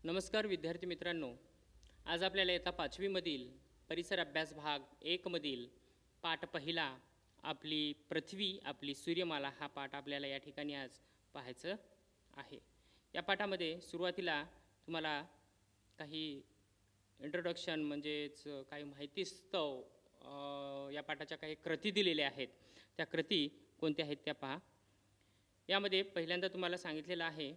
नमस्कार विद्यार्थी मित्रांनो, आज आपल्याला इयत्ता 5वी मधील परिसर अभ्यास भाग 1 मधील पाठ पहिला आपली पृथ्वी आपली सूर्यमाला हा पाठ आपल्याला या ठिकाणी आज पाहायचं आहे। या पाठामध्ये सुरुवातीला तुम्हाला काही इंट्रोडक्शन म्हणजेच काही माहितीस्तव या पाठाच्या काही कृती दिलेल्या आहेत। त्या कृती कोणत्या आहेत त्या पहा। यामध्ये पहिल्यांदा तुम्हाला सांगितलेलं आहे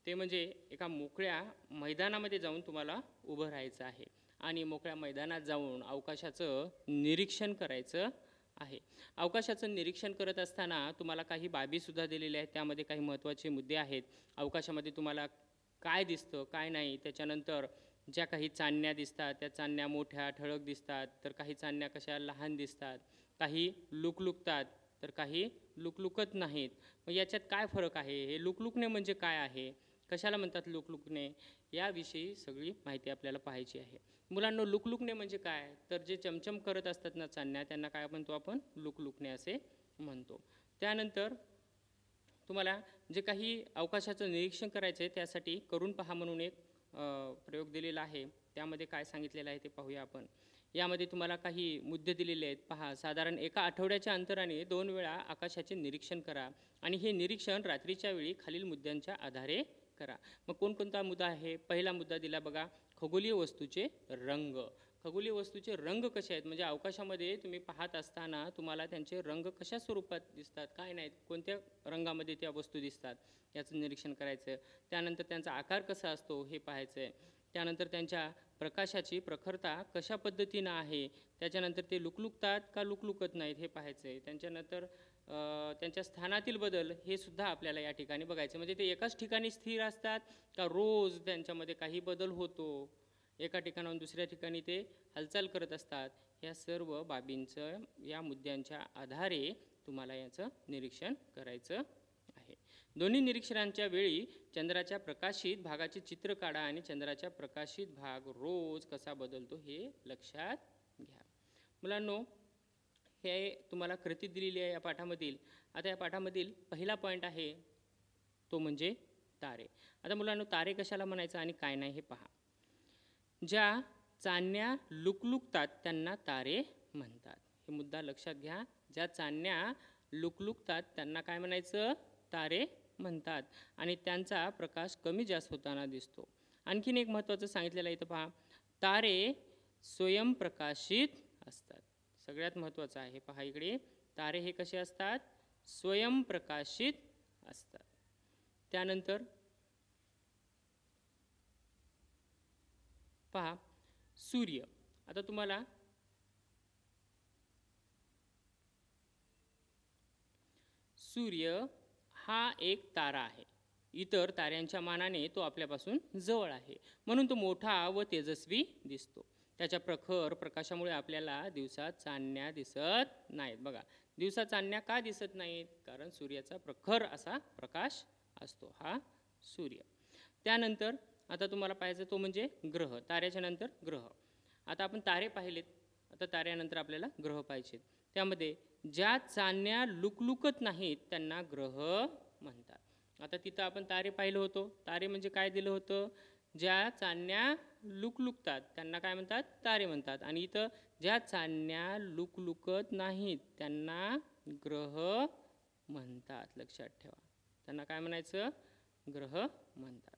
ते म्हणजे एका मोकळ्या मैदानामध्ये जाऊन तुम्हाला उभं राहायचं आहे आणि मोकळ्या मैदानात जाऊन अवकाशाचं निरीक्षण करायचं आहे। अवकाशाचं निरीक्षण करत असताना तुम्हाला काही बाबीसुद्धा दिलेल्या आहेत। त्यामध्ये काही महत्त्वाचे मुद्दे आहेत। अवकाशामध्ये तुम्हाला काय दिसतं काय नाही, त्याच्यानंतर ज्या काही चांदण्या दिसतात त्या चांदण्या मोठ्या ठळक दिसतात, तर काही चांदण्या कशा लहान दिसतात, काही लुकलुकतात तर काही लुकलुकत नाहीत। मग याच्यात काय फरक आहे, हे लुकलुकणे म्हणजे काय आहे, कशाला म्हणतात लुकलुकणे, याविषयी सगळी माहिती आपल्याला पाहायची आहे। मुलांनो, लुकलुकणे म्हणजे काय, तर जे चमचम करत असतात ना चांदण्या त्यांना काय म्हणतो आपण, लुकलुकणे असे म्हणतो। त्यानंतर तुम्हाला जे काही अवकाशाचं निरीक्षण करायचं आहे त्यासाठी करून पहा म्हणून एक प्रयोग दिलेला आहे। त्यामध्ये काय सांगितलेलं आहे ते पाहूया आपण। यामध्ये तुम्हाला काही मुद्दे दिलेले आहेत पहा। साधारण एका आठवड्याच्या अंतराने 2 वेळा आकाशाचे निरीक्षण करा आणि हे निरीक्षण रात्रीच्या वेळी खालील मुद्द्यांच्या आधारे करा। मग कोणकोणता मुद्दा आहे, पहिला मुद्दा दिला बघा, खगोलीय वस्तूचे रंग। खगोलीय वस्तूचे रंग कसे आहेत, म्हणजे अवकाशामध्ये तुम्ही पाहत असताना तुम्हाला त्यांचे रंग कशा स्वरूपात दिसतात, काय नाहीत, कोणत्या रंगामध्ये त्या वस्तू दिसतात याचं निरीक्षण करायचं। त्यानंतर त्यांचा आकार कसा असतो हे पाहायचं आहे। त्यानंतर त्यांच्या प्रकाशाची प्रखरता कशा पद्धतीनं आहे, त्याच्यानंतर ते लुकलुकतात का लुकलुकत नाहीत हे पाहायचं आहे। त्यांच्यानंतर त्यांच्या स्थानातील बदल हे सुद्धा आपल्याला या ठिकाणी बघायचं, म्हणजे ते एकाच ठिकाणी स्थिर असतात का रोज त्यांच्यामध्ये काही बदल होतो, एका ठिकाणाहून दुसऱ्या ठिकाणी ते हालचाल करत असतात। या सर्व बाबींचं या मुद्द्यांच्या आधारे तुम्हाला याचं निरीक्षण करायचं आहे। दोन्ही निरीक्षणांच्या वेळी चंद्राच्या प्रकाशित भागाचे चित्र काढा आणि चंद्राच्या प्रकाशित भाग रोज कसा बदलतो हे लक्षात घ्या। मुलांनो, हे तुम्हाला कृती दिलेली आहे या पाठामधील। आता या पाठामधील पहिला पॉईंट आहे तो म्हणजे तारे। आता मुलांनो, तारे कशाला म्हणायचं आणि काय नाही हे पहा। ज्या चांदण्या लुकलुकतात त्यांना तारे म्हणतात, हे मुद्दा लक्षात घ्या। ज्या चांदण्या लुकलुकतात त्यांना काय म्हणायचं, तारे म्हणतात आणि त्यांचा प्रकाश कमी जास्त होताना दिसतो। आणखीन एक महत्त्वाचं सांगितलेलं आहे इथं पहा, तारे स्वयंप्रकाशित असतात। सगळ्यात महत्त्वाचं आहे पहा इकडे, तारे हे कसे असतात, स्वयंप्रकाशित असतात। त्यानंतर पहा सूर्य। आता तुम्हाला सूर्य हा एक तारा आहे, इतर ताऱ्यांच्या मानाने तो आपल्यापासून जवळ आहे, म्हणून तो मोठा व तेजस्वी दिसतो। त्याच्या प्रखर प्रकाशामुळे आपल्याला दिवसात चांदण्या दिसत नाहीत। बघा, दिवसात चांदण्या का दिसत नाहीत, कारण सूर्याचा प्रखर असा प्रकाश असतो हा सूर्य। त्यानंतर आता तुम्हाला पाहायचं तो म्हणजे ग्रह। ताऱ्याच्या नंतर ग्रह। आता आपण तारे पाहिलेत, आता ताऱ्यानंतर आपल्याला ग्रह पाहिजेत। त्यामध्ये ज्या चांदण्या लुकलुकत नाहीत त्यांना ग्रह म्हणतात। आता तिथं आपण तारे पाहिलं होतो, तारे म्हणजे काय दिलं होतं, ज्या चांदण्या लुकलुकतात त्यांना काय म्हणतात, तारे म्हणतात। आणि इथं ज्या चांदण्या लुकलुकत नाहीत त्यांना ग्रह म्हणतात, लक्षात ठेवा। त्यांना काय म्हणायचं, ग्रह म्हणतात।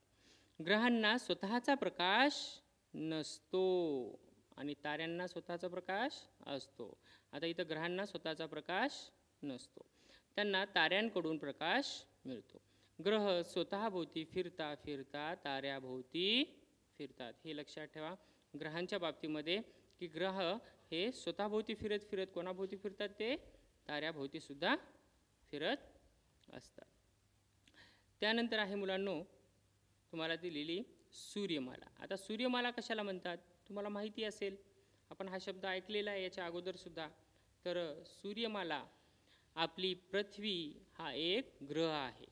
ग्रहांना स्वतःचा प्रकाश नसतो आणि ताऱ्यांना स्वतःचा प्रकाश असतो। आता इथं ग्रहांना स्वतःचा प्रकाश नसतो, त्यांना ताऱ्यांकडून प्रकाश मिळतो। ग्रह स्वतःभोवती फिरता फिरता ताऱ्याभोवती फिरतात, हे लक्षात ठेवा। ग्रहांच्या बाबतीमध्ये की ग्रह हे स्वतःभोवती फिरत फिरत कोणाभोवती फिरतात, ते ताऱ्याभोवती सुद्धा फिरत असतात। त्यानंतर आहे मुलांनो तुम्हाला दिलेली सूर्यमाला। आता सूर्यमाला कशाला म्हणतात तुम्हाला माहिती असेल, आपण हा शब्द ऐकलेला आहे याच्या अगोदर सुद्धा। तर सूर्यमाला आपली पृथ्वी हा एक ग्रह आहे,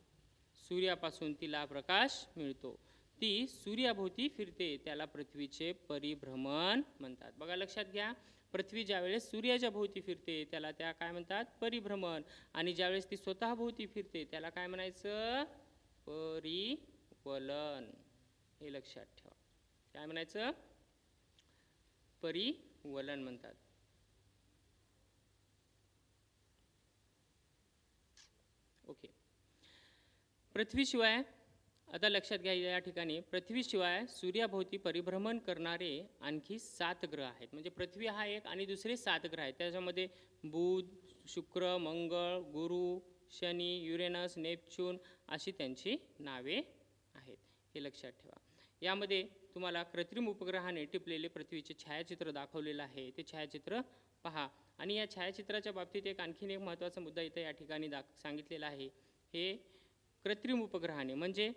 सूर्यापासून तिला प्रकाश मिळतो, ती सूर्याभोवती फिरते, त्याला पृथ्वीचे परिभ्रमण म्हणतात। बघा लक्षात घ्या, पृथ्वी ज्यावेळेस सूर्याच्या भोवती फिरते त्याला त्या काय म्हणतात, परिभ्रमण, आणि ज्यावेळेस ती स्वतःभोवती फिरते त्याला काय म्हणायचं, परिवलन। हे लक्षात ठेवा. काय म्हणायचं? परिवलन म्हणतात. ओके. पृथ्वीशिवाय आता लक्षात घ्या, या ठिकाणी पृथ्वीशिवाय सूर्याभोवती परिभ्रमण करणारे आणखी 7 ग्रह आहेत. म्हणजे पृथ्वी हा एक आणि दुसरे 7 ग्रह आहेत. त्याच्यामध्ये बुध, शुक्र, मंगळ, गुरु, शनी, युरेनस, नेपच्यून अशी त्यांची नावे आहेत. हे लक्षात ठेवा. यामध्ये तुम्हाला कृत्रिम उपग्रहाने टिपलेले पृथ्वीचे छायाचित्र दाखवलेलं आहे. ते छायाचित्र पहा. आणि या छायाचित्राच्या बाबतीत आणखीन एक महत्त्वाचा मुद्दा इथे या ठिकाणी सांगितलेला आहे. हे कृत्रिम उपग्रहाने म्हणजे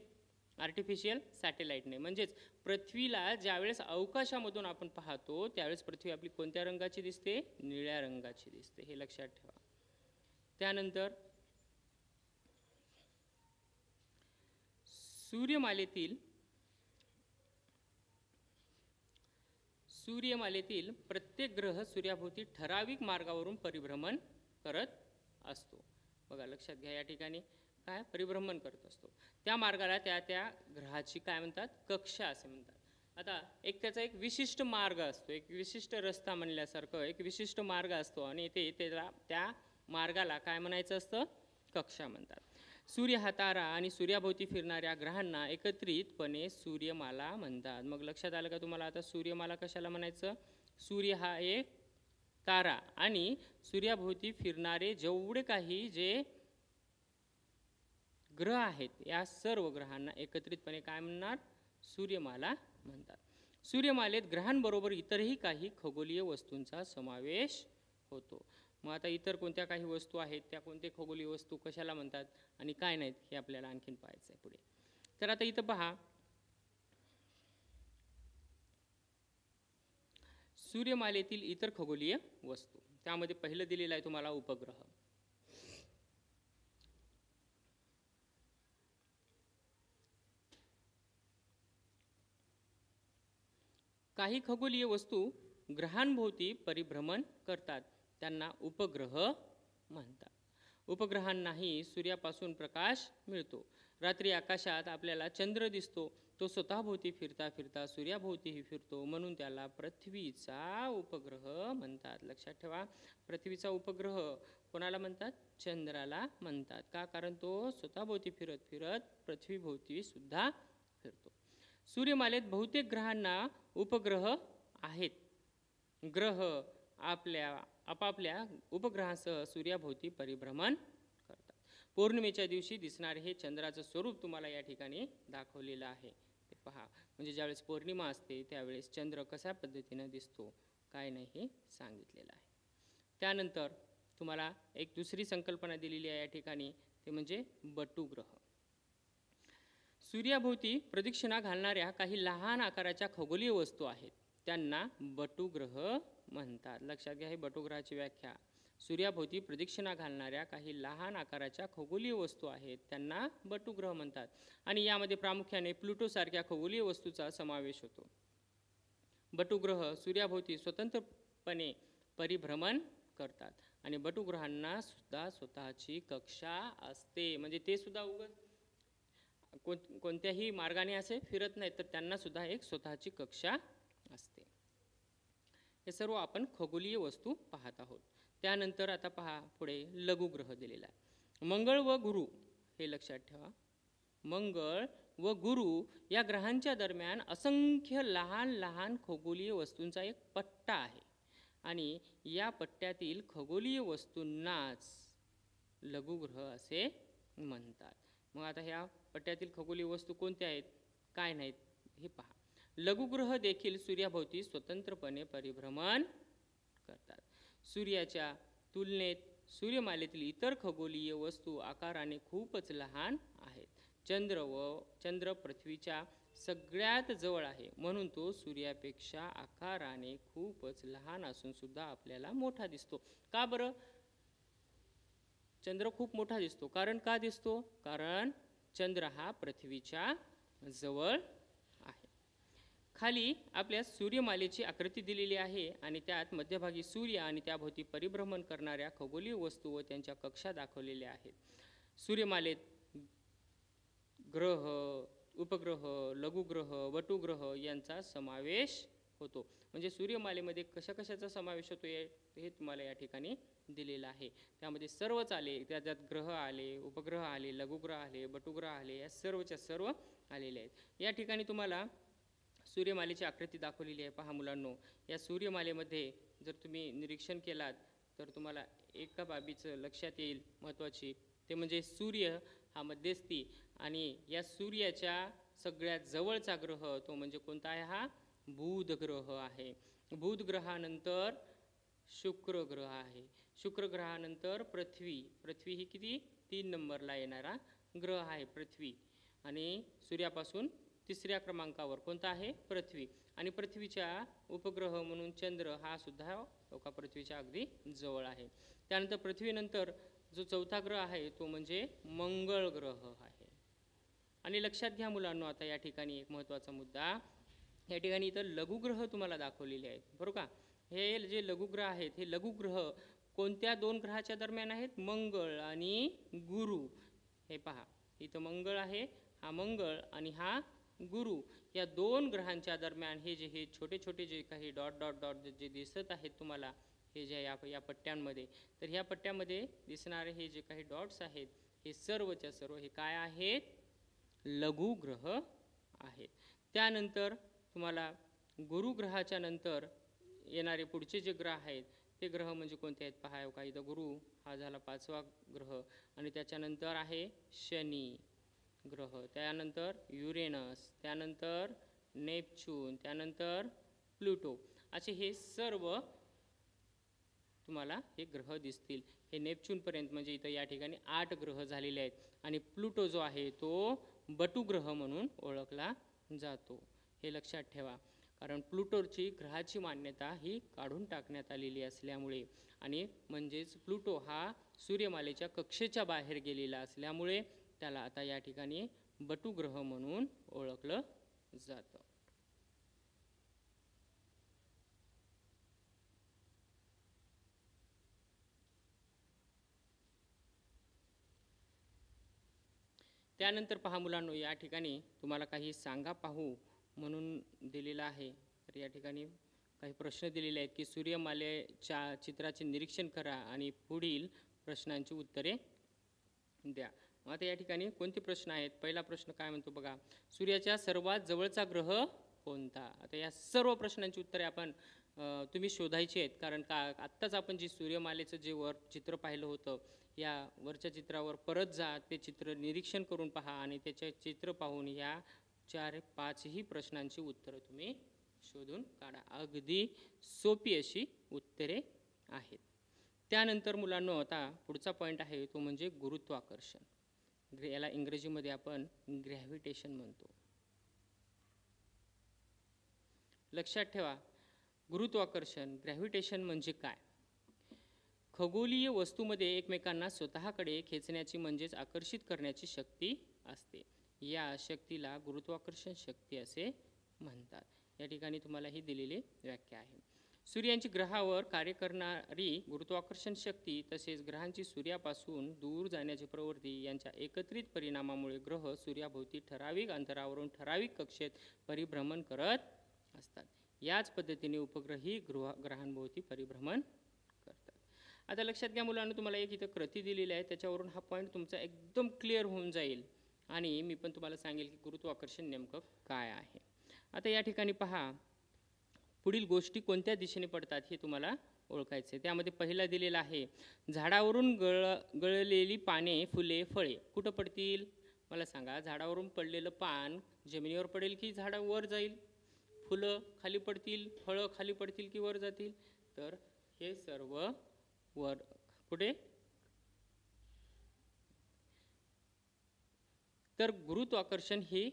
आर्टिफिशियल सॅटेलाईटने, म्हणजेच पृथ्वीला ज्यावेळेस अवकाशामधून आपण पाहतो त्यावेळेस पृथ्वी आपली कोणत्या रंगाची दिसते? निळ्या रंगाची दिसते. हे लक्षात ठेवा. त्यानंतर सूर्यमालेतील प्रत्येक ग्रह सूर्याभोवती ठराविक मार्गावरून परिभ्रमण करत असतो. बघा लक्षात घ्या, या ठिकाणी काय परिभ्रमण करत असतो. त्या मार्गाला त्या ग्रहाची काय म्हणतात? कक्षा असे म्हणतात. आता त्याचा एक विशिष्ट मार्ग असतो, एक विशिष्ट रस्ता म्हणल्यासारखं एक विशिष्ट मार्ग असतो आणि त्या मार्गाला काय म्हणायचं असतं? कक्षा म्हणतात. सूर्य हा तारा आणि सूर्याभोवती फिरणाऱ्या ग्रहांना एकत्रितपणे सूर्यमाला म्हणतात. मग लक्षात आलं का तुम्हाला? आता सूर्यमाला कशाला म्हणायचं? सूर्य हा एक तारा आणि सूर्याभोवती फिरणारे जेवढे काही जे ग्रह आहेत या सर्व ग्रहांना एकत्रितपणे काय म्हणणार? सूर्यमाला म्हणतात. सूर्यमालेत ग्रहांबरोबर इतरही काही खगोलीय वस्तूंचा समावेश होतो. मग आता इतर कोणत्या काही वस्तू आहेत, त्या कोणत्या खगोलीय वस्तू कशाला म्हणतात आणि काय नाहीत हे आपल्याला आणखीन पाहायचं आहे पुढे. तर आता इथं पहा, सूर्यमालेतील इतर खगोलीय वस्तू. त्यामध्ये पहिलं दिलेलं आहे तुम्हाला उपग्रह. काही खगोलीय वस्तू ग्रहांभोवती परिभ्रमण करतात, त्यांना उपग्रह म्हणतात. उपग्रहांनाही सूर्यापासून प्रकाश मिळतो. रात्री आकाशात आपल्याला चंद्र दिसतो. तो स्वतःभोवती फिरता फिरता सूर्याभोवतीही फिरतो, म्हणून त्याला पृथ्वीचा उपग्रह म्हणतात. लक्षात ठेवा, पृथ्वीचा उपग्रह कोणाला म्हणतात? चंद्राला म्हणतात. का? कारण तो स्वतःभोवती फिरत फिरत पृथ्वीभोवती सुद्धा फिरतो. सूर्यमालेत बहुतेक ग्रहांना उपग्रह आहेत. ग्रह आपापल्या उपग्रहांसह सूर्याभोवती परिभ्रमण करतात. पौर्णिमेच्या दिवशी दिसणारे हे चंद्राचं स्वरूप तुम्हाला या ठिकाणी दाखवलेलं आहे. ते पहा, म्हणजे ज्यावेळेस पौर्णिमा असते त्यावेळेस चंद्र कशा पद्धतीनं दिसतो काय नाही हे सांगितलेलं आहे. त्यानंतर तुम्हाला एक दुसरी संकल्पना दिलेली आहे या ठिकाणी, ते म्हणजे बटुग्रह. सूर्याभोवती प्रदक्षिणा घालणाऱ्या काही लहान आकाराच्या खगोलीय वस्तू आहेत, त्यांना बटुग्रह म्हणतात. लक्षात घ्या, हे बटुग्रहाची व्याख्या. सूर्याभोवती प्रदक्षिणा घालणाऱ्या काही लहान आकाराच्या खगोलीय वस्तू आहेत, त्यांना बटुग्रह म्हणतात. आणि यामध्ये प्रामुख्याने प्लुटोसारख्या खगोलीय वस्तूचा समावेश होतो. बटुग्रह सूर्याभोवती स्वतंत्रपणे परिभ्रमण करतात आणि बटुग्रहांना सुद्धा स्वतःची कक्षा असते. म्हणजे ते सुद्धा कोणत्याही मार्गाने असे फिरत नाहीत, तर त्यांना सुद्धा एक स्वतःची कक्षा असते. हे सर्व आपण खगोलीय वस्तू पाहत आहोत. त्यानंतर आता पहा पुढे लघुग्रह दिलेला आहे. मंगळ व गुरु, हे लक्षात ठेवा, मंगळ व गुरु या ग्रहांच्या दरम्यान असंख्य लहान लहान खगोलीय वस्तूंचा एक पट्टा आहे आणि या पट्ट्यातील खगोलीय वस्तूंनाच लघुग्रह असे म्हणतात. मग आता ह्या पट्ट्यातील खगोलीय वस्तू कोणत्या आहेत काय नाहीत हे पहा. लघुग्रह देखील सूर्याभोवती स्वतंत्रपणे परिभ्रमण करतात. सूर्याच्या तुलनेत सूर्यमालेतील इतर खगोलीय वस्तू आकाराने खूपच लहान आहेत. चंद्र पृथ्वीच्या सगळ्यात जवळ आहे, म्हणून तो सूर्यापेक्षा आकाराने खूपच लहान असून सुद्धा आपल्याला मोठा दिसतो. का बरं चंद्र खूप मोठा दिसतो? कारण का दिसतो? कारण चंद्र हा पृथ्वीच्या जवळ आहे. खाली आपल्या सूर्यमालेची आकृती दिलेली आहे आणि त्यात मध्यभागी सूर्य आणि त्याभोवती परिभ्रमण करणाऱ्या खगोलीय वस्तू व त्यांच्या कक्षा दाखवलेल्या आहेत. सूर्यमालेत ग्रह, उपग्रह, लघुग्रह, वटुग्रह यांचा समावेश होतो. म्हणजे सूर्यमालेमध्ये कशा कशाचा समावेश होतो हे तुम्हाला या ठिकाणी दिलेलं आहे. त्यामध्ये सर्वच आले, त्याच्यात ग्रह आले, उपग्रह आले, लघुग्रह आले, वटुग्रह आले, या सर्वच्या सर्व आलेले आहेत. या ठिकाणी तुम्हाला सूर्यमालेची आकृती दाखवलेली आहे. पहा मुलांनो, या सूर्यमालेमध्ये जर तुम्ही निरीक्षण केलात तर तुम्हाला एका बाबीचं लक्षात येईल महत्त्वाची, ते म्हणजे सूर्य हा मध्यस्थी, आणि या सूर्याच्या सगळ्यात जवळचा ग्रह तो म्हणजे कोणता आहे? हा बुध ग्रह आहे. बुध ग्रहानंतर शुक्र ग्रह आहे. शुक्र ग्रहानंतर पृथ्वी. पृथ्वी ही किती? 3 नंबरला येणारा ग्रह आहे पृथ्वी. आणि सूर्यापासून 3ऱ्या क्रमांकावर कोणता आहे? पृथ्वी. आणि पृथ्वीच्या उपग्रह म्हणून चंद्र हा सुद्धा एका पृथ्वीच्या अगदी जवळ आहे. त्यानंतर पृथ्वीनंतर जो 4था ग्रह आहे तो म्हणजे मंगळ ग्रह आहे. आणि लक्षात घ्या मुलांनो, आता या ठिकाणी एक महत्त्वाचा मुद्दा, या ठिकाणी इथं लघुग्रह तुम्हाला दाखवलेले आहेत, बरोबर का? हे जे लघुग्रह आहेत, हे लघुग्रह कोणत्या 2 ग्रहाच्या दरम्यान आहेत? मंगळ आणि गुरु. हे पहा, इथं मंगळ आहे, हा मंगळ आणि हा गुरु, या 2 ग्रहांच्या दरम्यान हे छोटे छोटे जे काही डॉट डॉट डॉट जे दिसत आहेत तुम्हाला, हे जे या पट्ट्यांमध्ये, तर ह्या पट्ट्यामध्ये दिसणारे हे जे काही डॉट्स आहेत, हे सर्वच्या सर्व हे काय आहेत? लघुग्रह आहेत. त्यानंतर तुम्हाला गुरुग्रहाच्या नंतर येणारे पुढचे जे ग्रह आहेत ते ग्रह म्हणजे कोणते आहेत? पहा, का इथं गुरु हा झाला 5वा ग्रह, आणि त्याच्यानंतर आहे शनी ग्रह, त्यानंतर युरेनस, त्यानंतर नेपच्यून, त्यानंतर प्लुटो, असे हे सर्व तुम्हाला हे ग्रह दिसतील. हे नेपच्यूनपर्यंत म्हणजे इथं या ठिकाणी 8 ग्रह झालेले आहेत. आणि प्लुटो जो आहे तो बटुग्रह म्हणून ओळखला जातो. हे लक्षात ठेवा, कारण प्लुटोची ग्रहाची मान्यता ही काढून टाकण्यात आलेली असल्यामुळे, आणि म्हणजेच प्लुटो हा सूर्यमालेच्या कक्षेच्या बाहेर गेलेला असल्यामुळे त्याला आता या ठिकाणी बटुग्रह म्हणून ओळखलं जातं. त्यानंतर पहा मुलांनो, या ठिकाणी तुम्हाला काही सांगा पाहू म्हणून दिलेलं आहे. तर या ठिकाणी काही प्रश्न दिलेले आहेत की सूर्यमालेच्या चित्राचे निरीक्षण करा आणि पुढील प्रश्नांची उत्तरे द्या. आता या ठिकाणी कोणते प्रश्न आहेत? पहिला प्रश्न काय म्हणतो बघा, सूर्याच्या सर्वात जवळचा ग्रह कोणता? आता या सर्व प्रश्नांची उत्तरे आपण तुम्ही शोधायची आहेत, कारण का आत्ताच आपण जी सूर्यमालेचं जे वर चित्र पाहिलं होतं, या वरच्या चित्रावर परत जा, ते चित्र निरीक्षण करून पहा आणि त्याचे चित्र पाहून या 4-5ही प्रश्नांची उत्तरं तुम्ही शोधून काढा. अगदी सोपी अशी उत्तरे आहेत. त्यानंतर मुलांनो, आता पुढचा पॉईंट आहे तो म्हणजे गुरुत्वाकर्षण. याला इंग्रजीमध्ये आपण ग्रॅव्हिटेशन म्हणतो. लक्षात ठेवा, गुरुत्वाकर्षण ग्रॅव्हिटेशन म्हणजे काय? खगोलीय वस्तूमध्ये एकमेकांना स्वतःकडे खेचण्याची म्हणजेच आकर्षित करण्याची शक्ती असते. या शक्तीला गुरुत्वाकर्षण शक्ती असे म्हणतात. या ठिकाणी तुम्हाला ही दिलेली व्याख्या आहे. सूर्याची ग्रहावर कार्य करणारी गुरुत्वाकर्षण शक्ती तसेच ग्रहांची सूर्यापासून दूर जाण्याची प्रवृत्ती यांच्या एकत्रित परिणामामुळे ग्रह सूर्याभोवती ठराविक अंतरावरून ठराविक कक्षेत परिभ्रमण करत असतात. याच पद्धतीने उपग्रही ग्रहांभोवती परिभ्रमण करतात. आता लक्षात घ्या मुलांना, तुम्हाला एक इथं कृती दिलेली आहे, त्याच्यावरून हा पॉईंट तुमचा एकदम क्लिअर होऊन जाईल आणि मी पण तुम्हाला सांगेल की गुरुत्वाकर्षण नेमकं काय आहे. आता या ठिकाणी पहा, पुढील गोष्टी कोणत्या दिशेने पडतात हे तुम्हाला ओळखायचे. त्यामध्ये पहिला दिलेला आहे, झाडावरून गळलेली पाने, फुले, फळे कुठं पडतील? मला सांगा, झाडावरून पडलेलं पान जमिनीवर पडेल की झाडावर जाईल? फुलं खाली पडतील, फळं खाली पडतील की वर जातील? तर हे सर्व वर, कुठे? तर गुरुत्वाकर्षण ही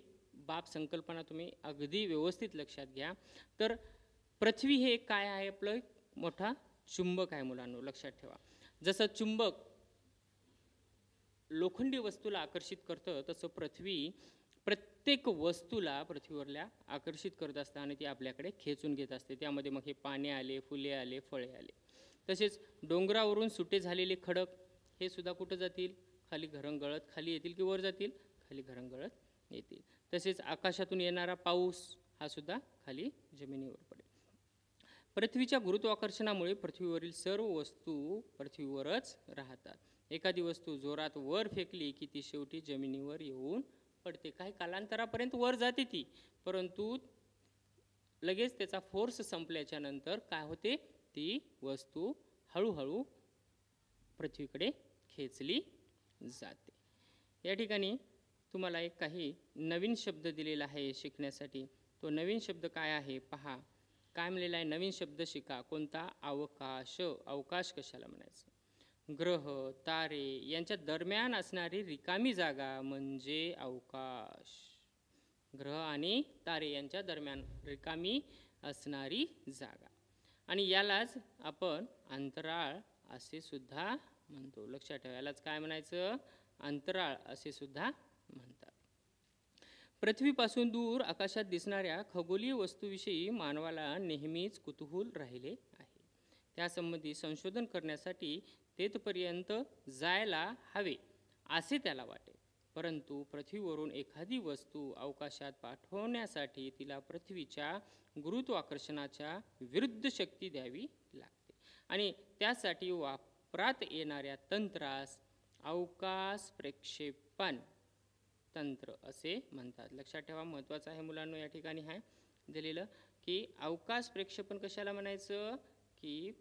बाब संकल्पना तुम्ही अगदी व्यवस्थित लक्षात घ्या. तर पृथ्वी हे काय आहे? आपलं मोठा चुंबक आहे मुलांनो, लक्षात ठेवा. जसं चुंबक लोखंडी वस्तूला आकर्षित करतं, तसं पृथ्वी प्रत्येक वस्तूला पृथ्वीवरल्या आकर्षित करत असतं आणि ती आपल्याकडे खेचून घेत असते. त्यामध्ये मग हे पाने आले, फुले आले, फळे आले. तसेच डोंगरावरून सुटे झालेले खडक हे सुद्धा कुठं जातील? खाली घरंगळत खाली येतील की वर जातील? खाली घरंगळत येतील. तसेच आकाशातून येणारा पाऊस हा सुद्धा खाली जमिनीवर पडेल. पृथ्वीच्या गुरुत्वाकर्षणामुळे पृथ्वीवरील सर्व वस्तू पृथ्वीवरच राहतात. एखादी वस्तू जोरात वर फेकली की ती शेवटी जमिनीवर येऊन पडते. काही कालांतरापर्यंत वर जाते ती, परंतु लगेच त्याचा फोर्स संपल्याच्या नंतर काय होते, ती वस्तू हळूहळू पृथ्वीकडे खेचली जाते. या ठिकाणी तुम्हाला एक काही नवीन शब्द दिलेला आहे शिकण्यासाठी. तो नवीन शब्द काय आहे पहा. काय म्हणलेला आहे, नवीन शब्द शिका. कोणता? अवकाश. अवकाश कशाला म्हणायचं? ग्रह तारे यांच्या दरम्यान असणारी रिकामी जागा म्हणजे अवकाश. ग्रह आणि तारे यांच्या दरम्यान रिकामी असणारी जागा, आणि यालाच आपण अंतराळ असे सुद्धा म्हणतो. लक्षात ठेवा, यालाच काय म्हणायचं? अंतराळ असे सुद्धा म्हणतात. पृथ्वीपासून दूर आकाशात दिसणाऱ्या खगोलीय वस्तूविषयी मानवाला नेहमीच कुतूहल राहिले आहे. त्यासंबंधी संशोधन करण्यासाठी तेथपर्यंत जायला हवे असे त्याला वाटे. परंतु पृथ्वीवरून एखादी वस्तू अवकाशात पाठवण्यासाठी तिला पृथ्वीच्या गुरुत्वाकर्षणाच्या विरुद्ध शक्ती द्यावी लागते, आणि त्यासाठी वापरात येणाऱ्या तंत्रास अवकाश प्रक्षेपण तंत्र असे म्हणतात. लक्षात ठेवा, महत्त्वाचं आहे मुलांनो. या ठिकाणी आहे दिलेलं की अवकाश प्रक्षेपण कशाला म्हणायचं, की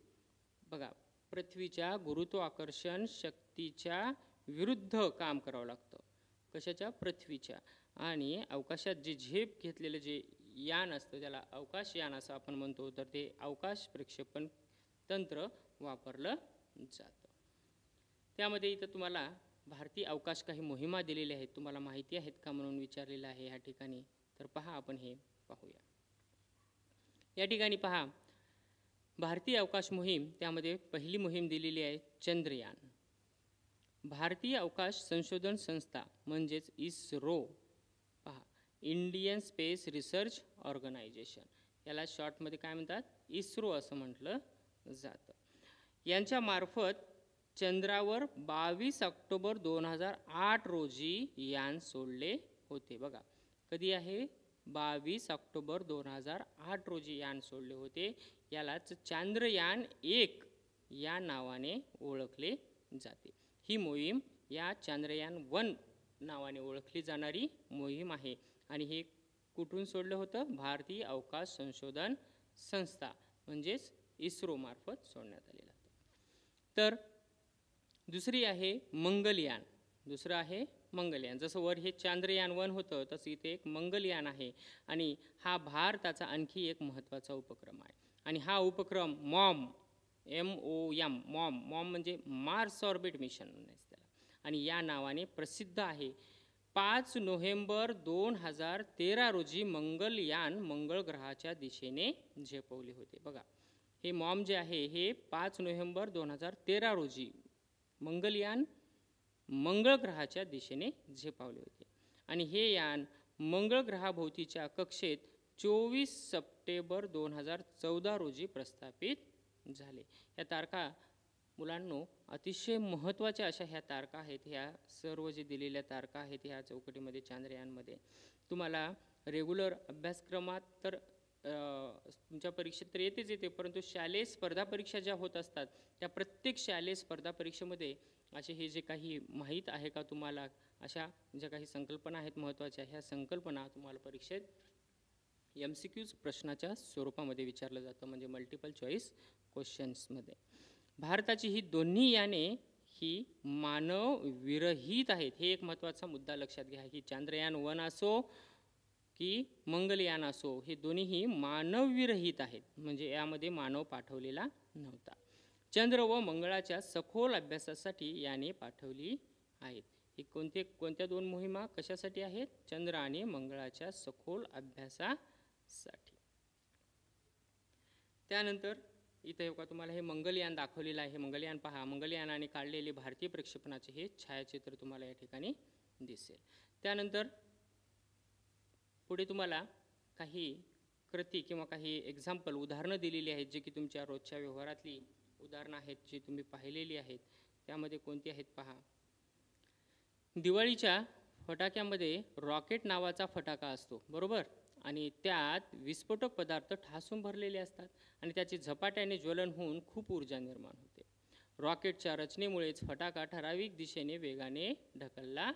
बघा, पृथ्वीच्या गुरुत्वाकर्षण शक्तीच्या विरुद्ध काम करावं लागतं. कशाच्या? पृथ्वीच्या. आणि अवकाशात जे झेप घेतलेलं जे यान असतं त्याला अवकाशयान असं आपण म्हणतो, तर ते अवकाश प्रक्षेपण तंत्र वापरलं जातं. त्यामध्ये इथं तुम्हाला भारतीय अवकाश काही मोहिमा दिलेल्या आहेत, तुम्हाला माहिती आहेत का म्हणून विचारलेलं आहे या ठिकाणी. तर पहा, आपण हे पाहूया. या ठिकाणी पहा, भारतीय अवकाश मोहीम, त्यामध्ये पहिली मोहीम दिलेली आहे चंद्रयान. भारतीय अवकाश संशोधन संस्था म्हणजेच इस्रो. पहा, इंडियन स्पेस रिसर्च ऑर्गनायझेशन, याला शॉर्टमध्ये काय म्हणतात? इस्रो असं म्हटलं जातं. यांच्या मार्फत चंद्रावर 22 ऑक्टोबर 2008 रोजी यान सोडले होते. बघा, कधी आहे? 22 ऑक्टोबर 2008 रोजी यान सोडले होते. यालाच चांद्रयान 1 या नावाने ओळखले जाते. ही मोहीम या चांद्रयान 1 नावाने ओळखली जाणारी मोहीम आहे, आणि हे कुठून सोडलं होतं? भारतीय अवकाश संशोधन संस्था म्हणजेच इस्रो मार्फत सोडण्यात आलेलं होतं. तर दुसरी आहे मंगलयान. दुसरं आहे मंगलयान. जसं वर हे चांद्रयान 1 होतं, तसं इथे एक मंगलयान आहे, आणि हा भारताचा आणखी एक महत्त्वाचा उपक्रम आहे. आणि हा उपक्रम मॉम, MOM, मॉम म्हणजे मार्स ऑर्बिट मिशन म्हणायचं त्याला, आणि या नावाने प्रसिद्ध आहे. 5 नोव्हेंबर 2013 रोजी मंगलयान मंगळ ग्रहाच्या दिशेने झेपवले होते. बघा, हे मॉम जे आहे हे 5 नोव्हेंबर 2013 रोजी मंगलयान मंगळ ग्रहाच्या दिशेने झेपावले होते, आणि हे यान मंगळ ग्रहाभोवतीच्या कक्षेत 24 सप्टेंबर 2014 रोजी प्रस्थापित झाले. या तारखा मुलांनो अतिशय महत्त्वाच्या अशा ह्या तारखा आहेत. ह्या सर्व जे दिलेल्या तारखा आहेत ह्या चौकटीमध्ये चांद्रयानमध्ये तुम्हाला रेग्युलर अभ्यासक्रमात तर तुमच्या परीक्षेत तर येते, परंतु शालेय स्पर्धा परीक्षा ज्या होत असतात त्या प्रत्येक शालेय स्पर्धा परीक्षेमध्ये असे हे जे काही माहीत आहे का तुम्हाला, अशा ज्या काही संकल्पना आहेत महत्त्वाच्या, ह्या संकल्पना तुम्हाला परीक्षेत MCQs प्रश्नाच्या स्वरूपामध्ये विचारलं जातं, म्हणजे मल्टिपल चॉईस क्वेश्चन्समध्ये. भारताची ही दोन्ही याने ही मानव विरहित आहेत. हे एक महत्त्वाचा मुद्दा लक्षात घ्या, की चांद्रयान 1 असो की मंगलयान असो, हे दोन्हीही मानवविरहित आहेत, म्हणजे यामध्ये मानव पाठवलेला नव्हता. चंद्र व मंगळाच्या सखोल अभ्यासासाठी याने पाठवली आहेत. ही कोणत्या दोन मोहिमा कशासाठी आहेत? चंद्र आणि मंगळाच्या सखोल अभ्यासासाठी. त्यानंतर इथे का तुम्हाला हे मंगलयान दाखवलेलं आहे. मंगलयान पहा, मंगलयानाने काढलेले भारतीय प्रक्षेपणाचे हे छायाचित्र तुम्हाला या ठिकाणी दिसेल. त्यानंतर पुढे तुम्हाला काही कृती किंवा काही एक्झाम्पल उदाहरणं दिलेली आहेत, जे की तुमच्या रोजच्या व्यवहारातली उदाहरणं आहेत, जी तुम्ही पाहिलेली आहेत. त्यामध्ये कोणती आहेत पहा. दिवाळीच्या फटाक्यामध्ये रॉकेट नावाचा फटाका असतो, बरोबर? आणि त्यात विस्फोटक पदार्थ ठासून भरलेले असतात आणि त्याचे झपाट्याने ज्वलन होऊन खूप ऊर्जा निर्माण होते. रॉकेटच्या रचनेमुळेच फटाका ठराविक दिशेने वेगाने ढकलला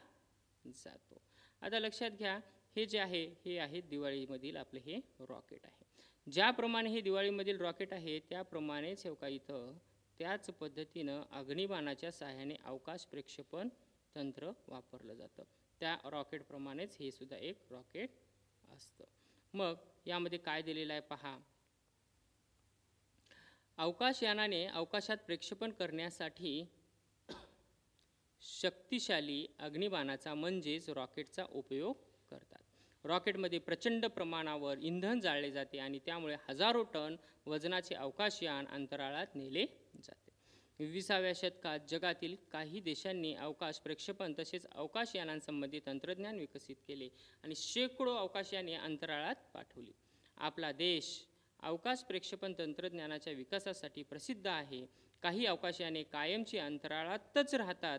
जातो. आता लक्षात घ्या, हे जे आहे हे आहे दिवाळीमधील आपले हे रॉकेट आहे. ज्याप्रमाणे हे दिवाळीमधील रॉकेट आहे त्याप्रमाणेच हे का इथं त्याच पद्धतीनं अग्निबाणाच्या सहाय्याने अवकाश प्रक्षेपण तंत्र वापरलं जातं. त्या रॉकेटप्रमाणेच हे सुद्धा एक रॉकेट असतं. मग यामध्ये काय दिलेलं आहे पहा. अवकाशयानाने अवकाशात प्रक्षेपण करण्यासाठी शक्तिशाली अग्निबाणाचा म्हणजेच रॉकेटचा उपयोग करतात. रॉकेटमध्ये प्रचंड प्रमाणावर इंधन जाळले जाते आणि त्यामुळे हजारो टन वजनाचे अवकाशयान अंतराळात नेले जाते. 20व्या शतकात जगातील काही देशांनी अवकाश प्रक्षेपण तसेच अवकाशयानांसंबंधी तंत्रज्ञान विकसित केले आणि शेकडो अवकाशयाने अंतराळात पाठवली. आपला देश अवकाश प्रक्षेपण तंत्रज्ञानाच्या विकासासाठी प्रसिद्ध आहे. काही अवकाशयाने कायमची अंतराळातच राहतात,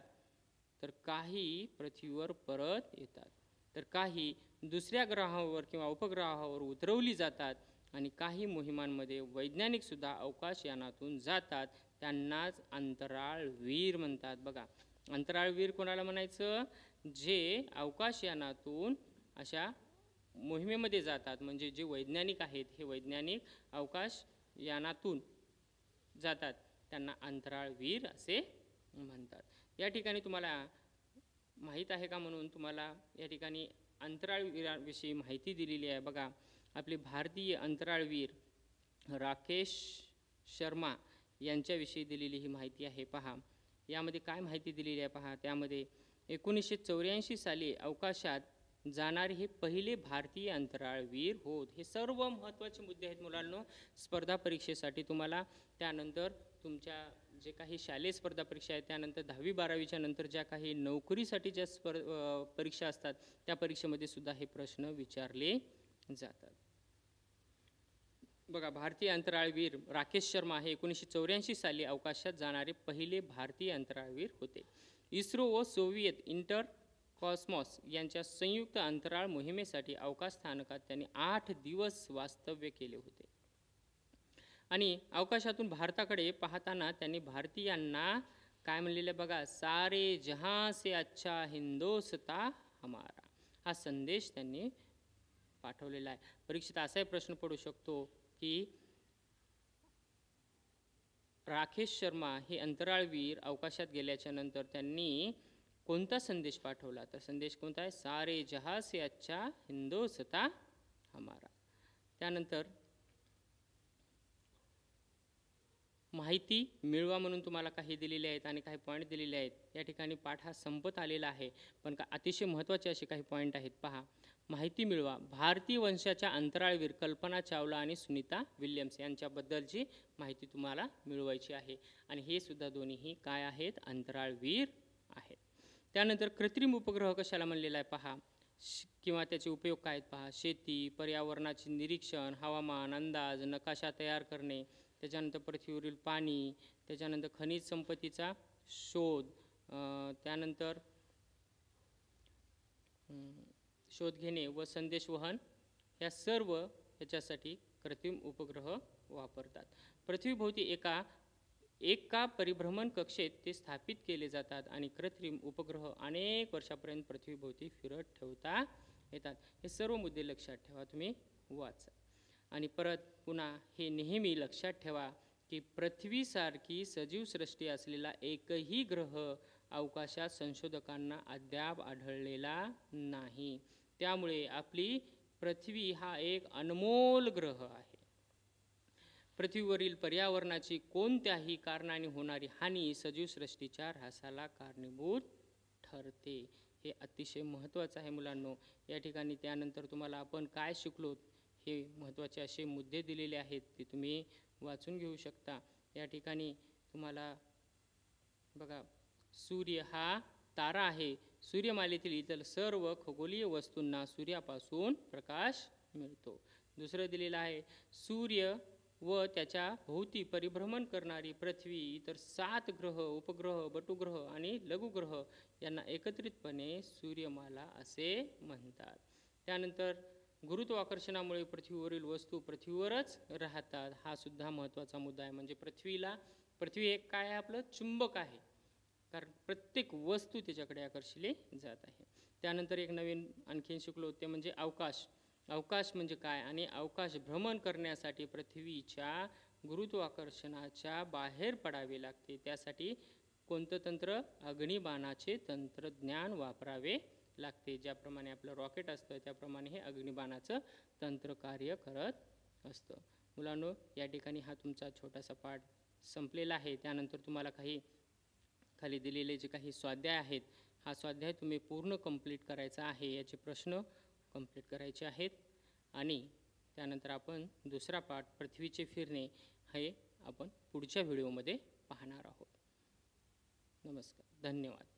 तर काही पृथ्वीवर परत येतात, तर काही दुसऱ्या ग्रहावर किंवा उपग्रहावर उतरवली जातात आणि काही मोहिमांमध्ये वैज्ञानिकसुद्धा अवकाशयानातून जातात. त्यांनाच अंतराळवीर म्हणतात. बघा, अंतराळवीर कोणाला म्हणायचं? जे अवकाशयानातून अशा मोहिमेमध्ये जातात, म्हणजे जे वैज्ञानिक आहेत हे वैज्ञानिक अवकाशयानातून जातात त्यांना अंतराळवीर असे म्हणतात. या ठिकाणी तुम्हाला माहीत आहे का म्हणून तुम्हाला या ठिकाणी अंतराळवीराविषयी माहिती दिलेली आहे. बघा, आपले भारतीय अंतराळवीर राकेश शर्मा यांच्याविषयी दिलेली ही माहिती आहे. पहा, यामध्ये काय माहिती दिलेली आहे पहा. त्यामध्ये 1984 साली अवकाशात जाणारे हे पहिले भारतीय अंतराळवीर होत. हे सर्व महत्त्वाचे मुद्दे आहेत मुलांनो स्पर्धा परीक्षेसाठी तुम्हाला. त्यानंतर तुमच्या जे काही शालेय स्पर्धा परीक्षा आहेत, त्यानंतर 10वी 12वीच्या नंतर ज्या काही नोकरीसाठी ज्या परीक्षा असतात त्या परीक्षेमध्ये सुद्धा हे प्रश्न विचारले जातात. बघा, भारतीय अंतराळवीर राकेश शर्मा हे 1984 साली अवकाशात जाणारे पहिले भारतीय अंतराळवीर होते. इस्रो व सोव्हिएत इंटर कॉस्मॉस यांच्या संयुक्त अंतराळ मोहिमेसाठी अवकाश स्थानकात त्यांनी 8 दिवस वास्तव्य केले होते आणि अवकाशातून भारताकडे पाहताना त्यांनी भारतीयांना काय म्हणलेलं बघा, सारे जहां से अच्छा हिंदोस्तां हमारा, हा संदेश त्यांनी पाठवलेला आहे. परीक्षेत असाही प्रश्न पडू शकतो की राकेश शर्मा हे अंतराळवीर अवकाशात गेल्याच्या नंतर त्यांनी कोणता संदेश पाठवला? तर संदेश कोणता आहे? सारे जहां से अच्छा हिंदोस्तां हमारा. त्यानंतर माहिती मिळवा म्हणून तुम्हाला काही दिलेले आहेत आणि काही पॉईंट दिलेले आहेत. या ठिकाणी पाठ हा संपत आलेला आहे, पण का अतिशय महत्त्वाचे असे काही पॉईंट आहेत. पहा, माहिती मिळवा. भारतीय वंशाच्या अंतराळवीर कल्पना चावला आणि सुनीता विल्यम्स यांच्याबद्दलची माहिती तुम्हाला मिळवायची आहे आणि हे सुद्धा दोन्हीही काय आहेत? अंतराळवीर आहेत. त्यानंतर कृत्रिम उपग्रह कशाला म्हणलेला आहे पहा, किंवा त्याचे उपयोग काय आहेत पहा. शेती, पर्यावरणाचे निरीक्षण, हवामान अंदाज, नकाशा तयार करणे, त्याच्यानंतर पृथ्वीवरील पाणी, त्याच्यानंतर खनिज संपत्तीचा शोध, त्यानंतर शोध घेणे व संदेशवहन, या सर्व याच्यासाठी कृत्रिम उपग्रह वापरतात. पृथ्वीभोवती एका परिभ्रमण कक्षेत ते स्थापित केले जातात आणि कृत्रिम उपग्रह अनेक वर्षापर्यंत पृथ्वीभोवती फिरत ठेवता येतात. हे सर्व मुद्दे लक्षात ठेवा, तुम्ही वाचा. आणि परत पुन्हा हे नेहमी लक्षात ठेवा की पृथ्वीसारखी सजीव सृष्टी असलेला एकही ग्रह अवकाशात संशोधकांना अद्याप आढळलेला नाही. त्यामुळे आपली पृथ्वी हा एक अनमोल ग्रह आहे. पृथ्वीवरील पर्यावरणाची कोणत्याही कारणाने होणारी हानी सजीव सृष्टीच्या ऱ्हासाला कारणीभूत ठरते. हे अतिशय महत्त्वाचं आहे मुलांनो. या ठिकाणी त्यानंतर तुम्हाला आपण काय शिकलो हे महत्त्वाचे असे मुद्दे दिलेले आहेत, ते तुम्ही वाचून घेऊ शकता. या ठिकाणी तुम्हाला बघा, सूर्य हा तारा आहे. सूर्यमालेतील इतर सर्व खगोलीय वस्तूंना सूर्यापासून प्रकाश मिळतो. दुसरं दिलेलं आहे, सूर्य व त्याच्या भोवती परिभ्रमण करणारी पृथ्वी, इतर 7 ग्रह, उपग्रह, बटुग्रह आणि लघुग्रह यांना एकत्रितपणे सूर्यमाला असे म्हणतात. त्यानंतर गुरुत्वाकर्षणामुळे पृथ्वीवरील वस्तू पृथ्वीवरच राहतात. हा सुद्धा महत्त्वाचा मुद्दा आहे. म्हणजे पृथ्वी एक काय आहे, आपलं चुंबक आहे, कारण प्रत्येक वस्तू त्याच्याकडे आकर्षिली जात आहे. त्यानंतर एक नवीन आणखीन शिकलो ते म्हणजे अवकाश. अवकाश म्हणजे काय, आणि अवकाश भ्रमण करण्यासाठी पृथ्वीच्या गुरुत्वाकर्षणाच्या बाहेर पडावे लागते. त्यासाठी कोणतं तंत्र, अग्निबाणाचे तंत्रज्ञान वापरावे लागते. ज्याप्रमाणे आपलं रॉकेट असतं त्याप्रमाणे हे अग्निबाणाचं तंत्र कार्य करत असतं. मुलांनो, या ठिकाणी हा तुमचा छोटासा पाठ संपलेला आहे. त्यानंतर तुम्हाला खाली दिलेले जे काही स्वाध्याय आहेत, हा स्वाध्याय तुम्ही पूर्ण कंप्लीट करायचा आहे. याचे प्रश्न कंप्लीट करायचे आहेत. आणि त्यानंतर आपण दुसरा पाठ पृथ्वीचे फिरणे हे आपण पुढच्या व्हिडिओमध्ये पाहणार आहोत. नमस्कार, धन्यवाद.